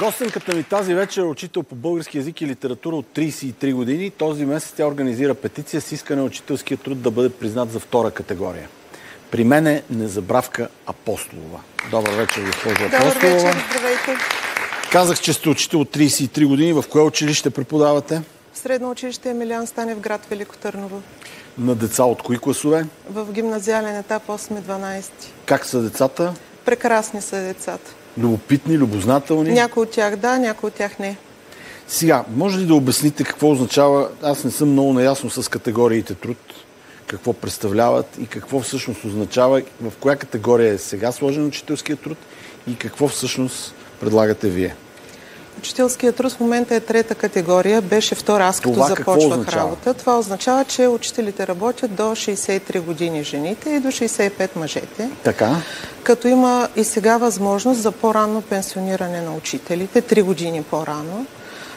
Гостенката ми тази вечер е учител по български език и литература от 33 години. Този месец тя организира петиция с искане учителския труд да бъде признат за втора категория. При мен е Незабравка Апостолова. Добър вечер, госпожо Апостолова. Добър вечер, здравейте. Казах, че сте учител от 33 години. В кое училище преподавате? В Средно училище Емилиан Станев, град Велико Търново. На деца от кои класове? В гимназиален етап 8-12. Как са децата? Прекрасни са децата. Любопитни, любознателни? Някои от тях да, някои от тях не. Сега, може ли да обясните какво означава? Аз не съм много наясно с категориите труд. Какво представляват и какво всъщност означава, в коя категория е сега сложен учителския труд и какво всъщност предлагате вие? Учителският труд в момента е трета категория, беше втора, аз като започвах работа. Това означава, че учителите работят до 63 години жените и до 65 мъжете. Така. Като има и сега възможност за по-ранно пенсиониране на учителите, 3 години по-рано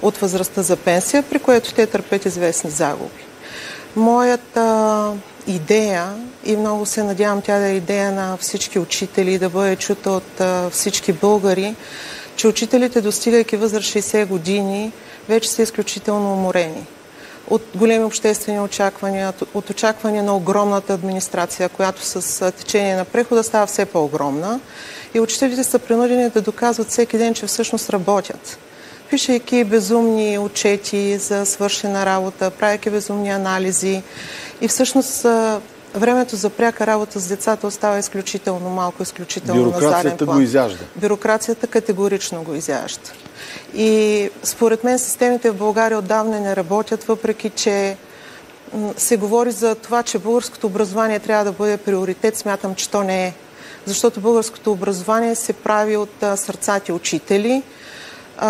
от възрастта за пенсия, при което те търпят известни загуби. Моята идея, и много се надявам тя да е идея на всички учители и да бъде чута от всички българи, че учителите, достигайки възраст 60 години, вече са изключително уморени. От големи обществени очаквания, от очаквания на огромната администрация, която с течение на прехода става все по-огромна. И учителите са принудени да доказват всеки ден, че всъщност работят. Пишейки безумни отчети за свършена работа, правейки безумни анализи. И всъщност времето за пряка работа с децата остава изключително малко, изключително на заден план. Бюрокрацията го изяжда. Бюрокрацията категорично го изяжда. И според мен системите в България отдавна не работят, въпреки че се говори за това, че българското образование трябва да бъде приоритет. Смятам, че то не е. Защото българското образование се прави от сърцати учители.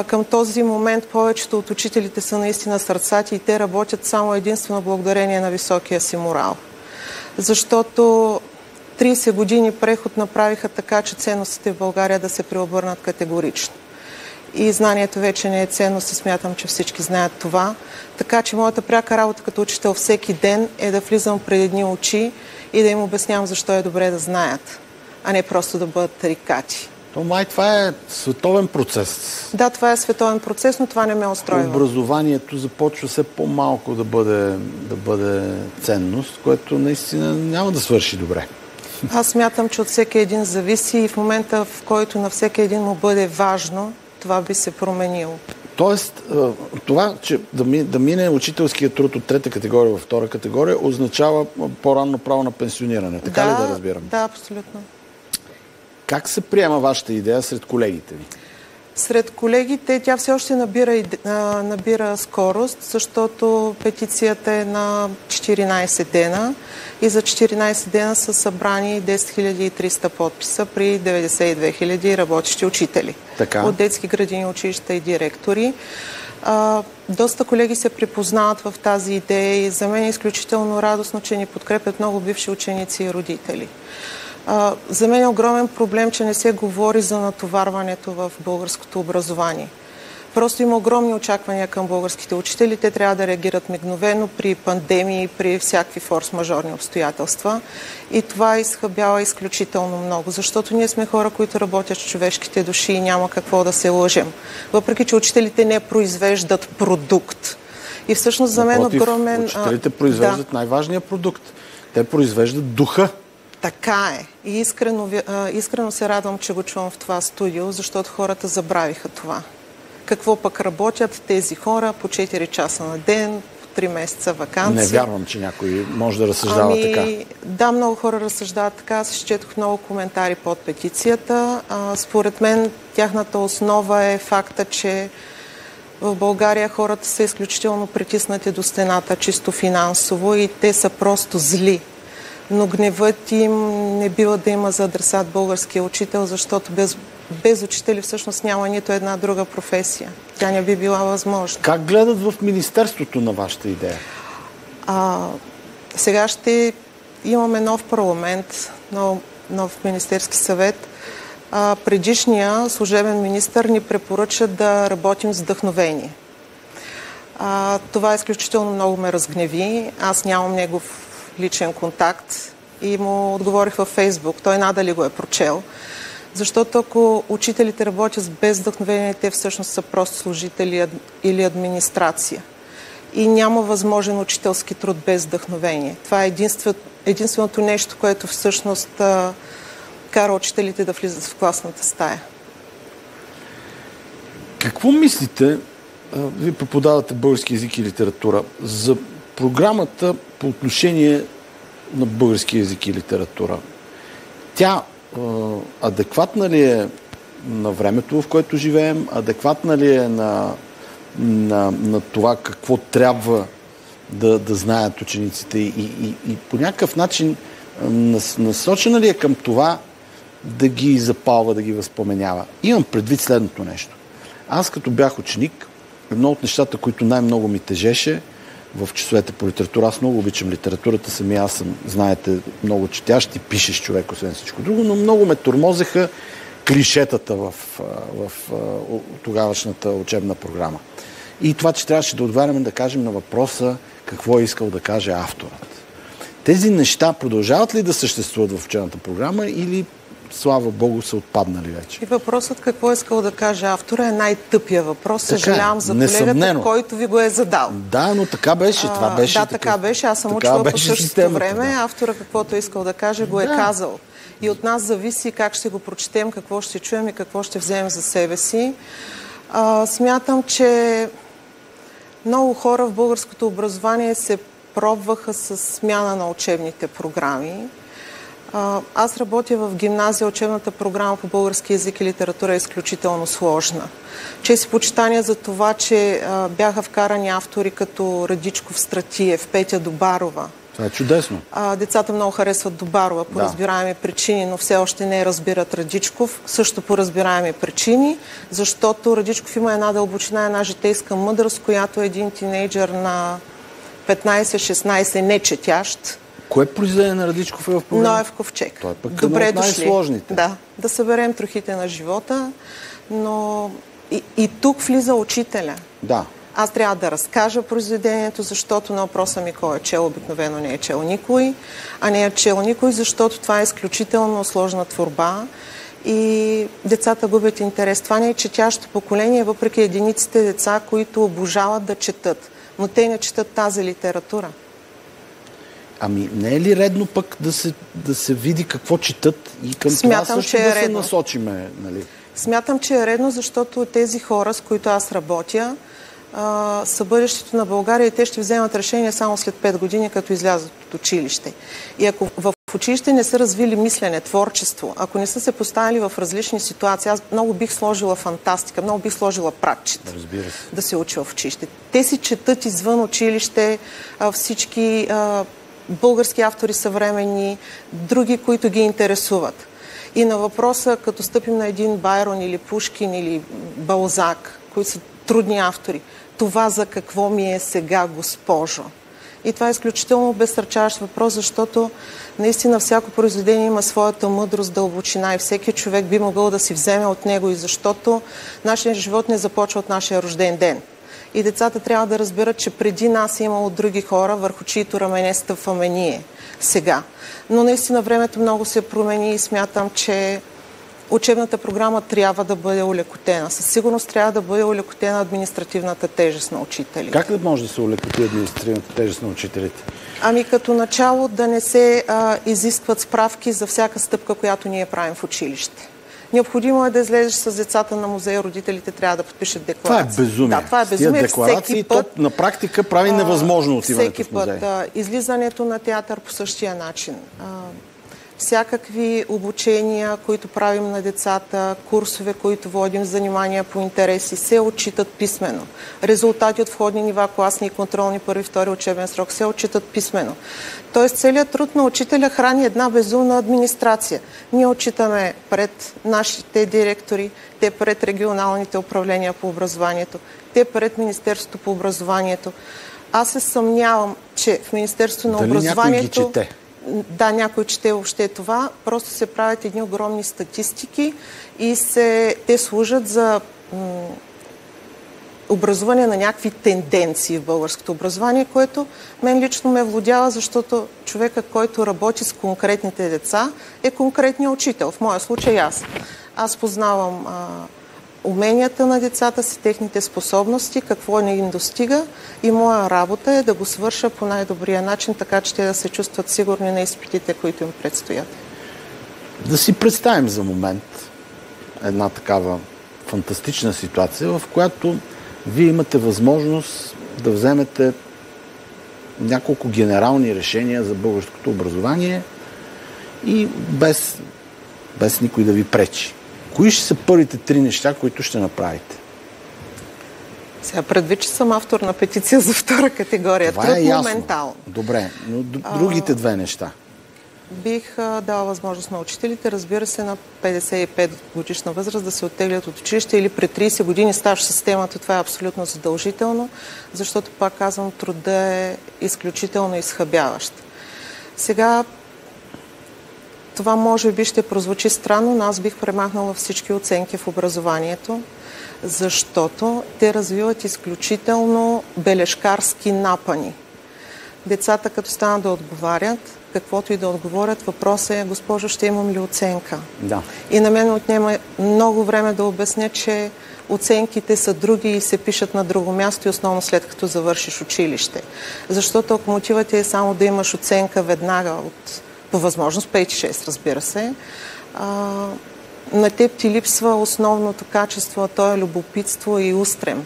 Към този момент повечето от учителите са наистина сърцати и те работят само единствено благодарение на високия си морал. Защото 30 години преход направиха така, че ценностите в България да се преобърнат категорично. И знанието вече не е ценност и смятам, че всички знаят това. Така че моята пряка работа като учител всеки ден е да влизам пред едни очи и да им обяснявам защо е добре да знаят, а не просто да бъдат тарикати. Това е световен процес. Да, това е световен процес, но това не ме устройва. Образованието започва все по-малко да бъде ценност, което наистина няма да свърши добре. Аз смятам, че от всеки един зависи и в момента, в който на всеки един му бъде важно, това би се променило. Тоест, това, че да мине учителския труд от трета категория във втора категория, означава по-ранно право на пенсиониране. Така ли да разбирам? Да, абсолютно. Как се приема вашата идея сред колегите ви? Сред колегите тя все още набира скорост, защото петицията е на 14 дена и за 14 дена са събрани 10 300 подписа при 92 000 работещи учители. Така. От детски градини, училища и директори. Доста колеги се припознават в тази идея и за мен е изключително радостно, че ни подкрепят много бивши ученици и родители. За мен е огромен проблем, че не се говори за натоварването в българското образование. Просто има огромни очаквания към българските учители. Те трябва да реагират мигновено при пандемии, при всякакви форс-мажорни обстоятелства. И това изхабява изключително много, защото ние сме хора, които работят с човешките души и няма какво да се лъжем. Въпреки че учителите не произвеждат продукт. И всъщност за мен огромен... Учителите произвеждат най-важния продукт. Те произвеждат духа. Така е. И искрено се радвам, че го чувам в това студио, защото хората забравиха това. Какво пък работят тези хора по 4 часа на ден, по 3 месеца ваканция? Не вярвам, че някой може да разсъждава така. Да, много хора разсъждават така. Аз изчетох много коментари под петицията. Според мен тяхната основа е факта, че в България хората са изключително притиснати до стената, чисто финансово и те са просто зли. Но гневът им не бива да има за адресат българския учител, защото без учители всъщност няма нито една друга професия. Тя не би била възможна. Как гледат в Министерството на вашата идея? Сега ще имаме нов парламент, нов Министерски съвет. Предишния служебен министър ни препоръча да работим с вдъхновение. Това изключително много ме разгневи. Аз нямам негов личен контакт и му отговорих във Фейсбук. Той надали го е прочел. Защото ако учителите работят без вдъхновение, те всъщност са просто служители или администрация. И няма възможен учителски труд без вдъхновение. Това е единственото нещо, което всъщност кара учителите да влизат в класната стая. Какво мислите, вие преподавате български език и литература, за програмата по отношение на български език и литература? Тя адекватна ли е на времето, в което живеем? Адекватна ли е на това какво трябва да знаят учениците и по някакъв начин насочена ли е към това да ги запалва, да ги възпоменява? Имам предвид следното нещо. Аз като бях ученик, едно от нещата, които най-много ми тежеше в часовете по литература, аз много обичам литературата, сами аз съм, знаете, много четящ и пишеш човек, освен всичко друго, но много ме тормозеха клишетата в тогавашната учебна програма. И това, че трябваше да отговаряме, да кажем на въпроса какво е искал да каже авторът. Тези неща продължават ли да съществуват в учебната програма или, слава Богу, са отпаднали вече? И въпросът какво е искал да каже автора е най-тъпия въпрос. Съжалявам за колегата, който ви го е задал. Да, но така беше. Това беше. Да, така беше. Аз съм учила по същото време. Да. Автора каквото е искал да каже, го е казал. И от нас зависи как ще го прочетем, какво ще чуем и какво ще вземем за себе си. Смятам, че много хора в българското образование се пробваха с смяна на учебните програми. Аз работя в гимназия, учебната програма по български език и литература е изключително сложна. Чест и почитания за това, че бяха вкарани автори като Радичков, Стратиев, Петя Добарова. Това е чудесно. Децата много харесват Добарова по разбираеми причини, но все още не разбират Радичков. Също по разбираеми причини, защото Радичков има една дълбочина, една житейска мъдрост, която един тинейджър на 15-16 не четящ. Кое произведение на Радичков е в програма? Ноев ковчег. Той е пък Добре едно от най-сложните. Да съберем трохите на живота, но и тук влиза учителя. Да. Аз трябва да разкажа произведението, защото на въпроса ми кой е чел, обикновено не е чел никой, а не е чел никой, защото това е изключително сложна творба и децата губят интерес. Това не е четящо поколение, въпреки единиците деца, които обожават да четат, но те не четат тази литература. Ами не е ли редно пък да се види какво четат и към това също да се насочиме? Нали? Смятам, че е редно, защото тези хора, с които аз работя, са бъдещето на България и те ще вземат решение само след 5 години, като излязат от училище. И ако в училище не са развили мислене, творчество, ако не са се поставили в различни ситуации, аз много бих сложила фантастика, много бих сложила пратчета да се учи в училище. Те си четат извън училище всички български автори съвременни, други, които ги интересуват. И на въпроса, като стъпим на един Байрон или Пушкин или Балзак, които са трудни автори, това за какво ми е сега, госпожо? И това е изключително обезсърчаващ въпрос, защото наистина всяко произведение има своята мъдрост, дълбочина и всеки човек би могъл да си вземе от него и защото нашия живот не започва от нашия рожден ден. И децата трябва да разберат, че преди нас е имало други хора, върху чието рамене стъпваме ние сега. Но наистина времето много се промени и смятам, че учебната програма трябва да бъде олекотена. Със сигурност трябва да бъде олекотена административната тежест на учителите. Как да може да се олекоти административната тежест на учителите? Ами като начало да не се изискват справки за всяка стъпка, която ние правим в училище. Необходимо е да излезеш с децата на музея, родителите трябва да подпишат декларация. Това е безумие. Да, това е безумие. Декларации, път, на практика прави невъзможно отиването в музей. Всеки път излизането на театър по същия начин. Всякакви обучения, които правим на децата, курсове, които водим, занимания по интереси, се отчитат писмено. Резултати от входни нива, класни и контролни, първи, втори учебен срок се отчитат писмено. Тоест целият труд на учителя храни една безумна администрация. Ние отчитаме пред нашите директори, те пред регионалните управления по образованието, те пред Министерството по образованието. Аз се съмнявам, че в Министерството на образованието... Дали някой ги чете? Да, някой чете въобще това. Просто се правят едни огромни статистики и те служат за образуване на някакви тенденции в българското образование, което мен лично ме владява, защото човекът, който работи с конкретните деца, е конкретният учител. В моя случай аз. Аз познавам уменията на децата си, техните способности, какво не им достига и моя работа е да го свърша по най-добрия начин, така че те да се чувстват сигурни на изпитите, които им предстоят. Да си представим за момент една такава фантастична ситуация, в която вие имате възможност да вземете няколко генерални решения за българското образование и без никой да ви пречи. Кои ще са първите 3 неща, които ще направите? Сега предвид, че съм автор на петиция за 2 категория. Това е ясно. Моментално. Добре, но другите 2 неща? Бих дала възможност на учителите, разбира се, на 55 годишна възраст да се оттеглят от училище или при 30 години стаж в системата. Това е абсолютно задължително, защото, пак казвам, труда е изключително изхабяващ. Сега, това може би ще прозвучи странно, но аз бих премахнала всички оценки в образованието, защото те развиват изключително бележкарски напъни. Децата, като станат да отговарят, каквото и да отговорят, въпросът е: госпожо, ще имам ли оценка? Да. И на мен отнема много време да обясня, че оценките са други и се пишат на друго място и основно след като завършиш училище. Защото ако мотивът е само да имаш оценка веднага, по възможност 5-6, разбира се, на теб ти липсва основното качество, а то е любопитство и устрем.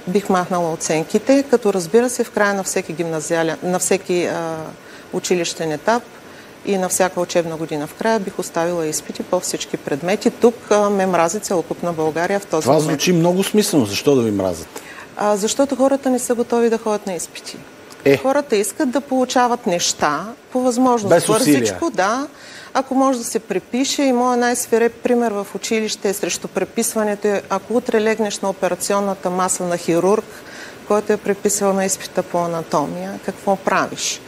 Бих махнала оценките, като, разбира се, в края на всеки на всеки училищен етап и на всяка учебна година в края бих оставила изпити по всички предмети. Тук ме мрази целокупна България в този момент. Това звучи много смислено. Защо да ви мразят? Защото хората не са готови да ходят на изпити. Хората искат да получават неща по възможност бързичко, да. Ако може да се препише, и моя най-свиреп пример в училище срещу преписването е: ако утре легнеш на операционната маса на хирург, който е преписал на изпита по анатомия, какво правиш?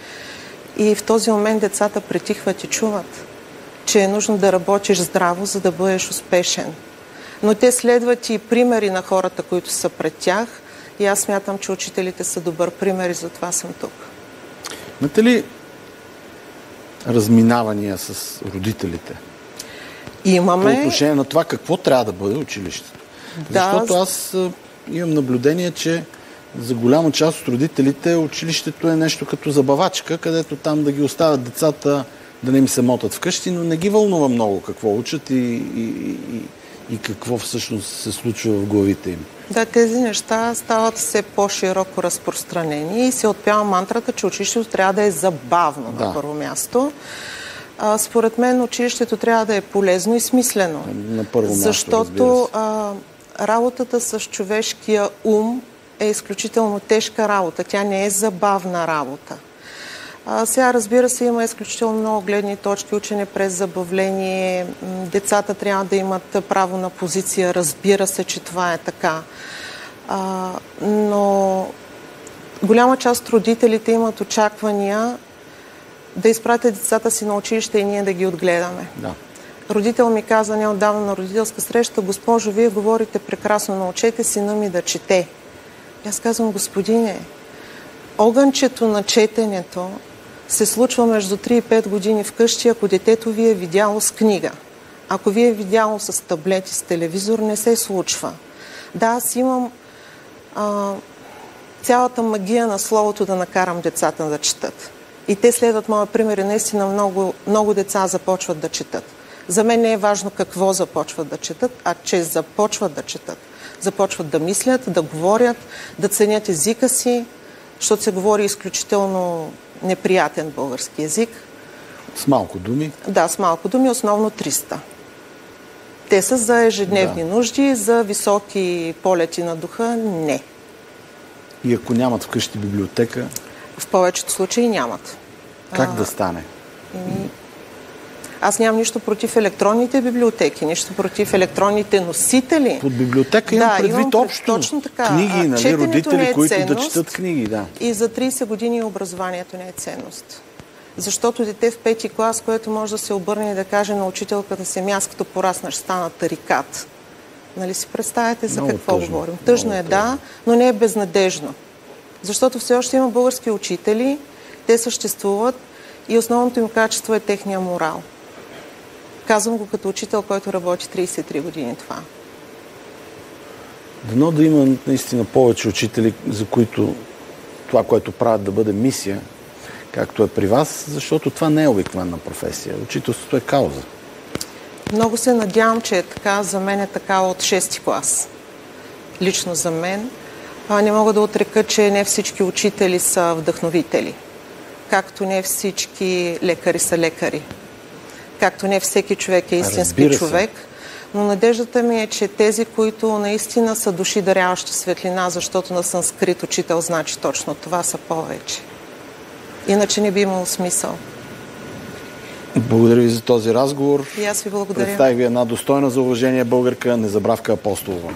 И в този момент децата притихват и чуват, че е нужно да работиш здраво, за да бъдеш успешен. Но те следват и примери на хората, които са пред тях, и аз смятам, че учителите са добър пример и затова съм тук. Имате ли разминавания с родителите? Имаме. По отношение на това какво трябва да бъде училището. Да. Защото аз имам наблюдение, че за голяма част от родителите училището е нещо като забавачка, където там да ги оставят децата да не им се мотат вкъщи, но не ги вълнува много какво учат и какво всъщност се случва в главите им. Да, тези неща стават все по-широко разпространени и се отпява мантрата, че училището трябва да е забавно на първо място. Според мен училището трябва да е полезно и смислено. На първо място, защото работата с човешкия ум е изключително тежка работа. Тя не е забавна работа. Сега, разбира се, има изключително много гледни точки, учене през забавление. Децата трябва да имат право на позиция. Разбира се, че това е така. Но голяма част от родителите имат очаквания да изпратят децата си на училище и ние да ги отгледаме. Да. Родител ми каза неотдавна на родителска среща: госпожо, вие говорите прекрасно, научете сина ми да чете. И аз казвам: господине, огънчето на четенето се случва между 3 и 5 години вкъщи, ако детето ви е видяло с книга. Ако ви е видяло с таблет и с телевизор, не се случва. Да, аз имам цялата магия на словото да накарам децата да четат. И те следват моя пример и наистина много деца започват да четат. За мен не е важно какво започват да четат, а че започват да четат. Започват да мислят, да говорят, да ценят езика си, защото се говори изключително неприятен български език. С малко думи? Да, с малко думи, основно 300. Те са за ежедневни нужди, за високи полети на духа – не. И ако нямат вкъщи библиотека? В повечето случаи нямат. Как да стане? Аз нямам нищо против електронните библиотеки, нищо против електронните носители. Под библиотека имам предвид общо. Точно така. Книги, нали, родители, които да четат книги. Да. И за 30 години образованието не е ценност. Защото дете в 5-ти клас, което може да се обърне и да каже на учителката си: аз като пораснаш стана тарикат. Нали си представяте за много какво тъжно. говорим? Тъжно е, да, но не е безнадежно. Защото все още има български учители, те съществуват и основното им качество е техния морал. Казвам го като учител, който работи 33 години това. Дано да има наистина повече учители, за които това, което правят, да бъде мисия, както е при вас, защото това не е обикновена професия. Учителството е кауза. Много се надявам, че е така. За мен е така от 6-ти клас. Лично за мен. Не мога да отрека, че не всички учители са вдъхновители. Както не всички лекари са лекари. Както не всеки човек е истински човек. Но надеждата ми е, че тези, които наистина са души даряващи светлина, защото на санскрит учител значи точно това, са повече. Иначе не би имало смисъл. Благодаря ви за този разговор. И аз ви благодаря. Представих ви една достойна за уважение българка, Незабравка Апостолова.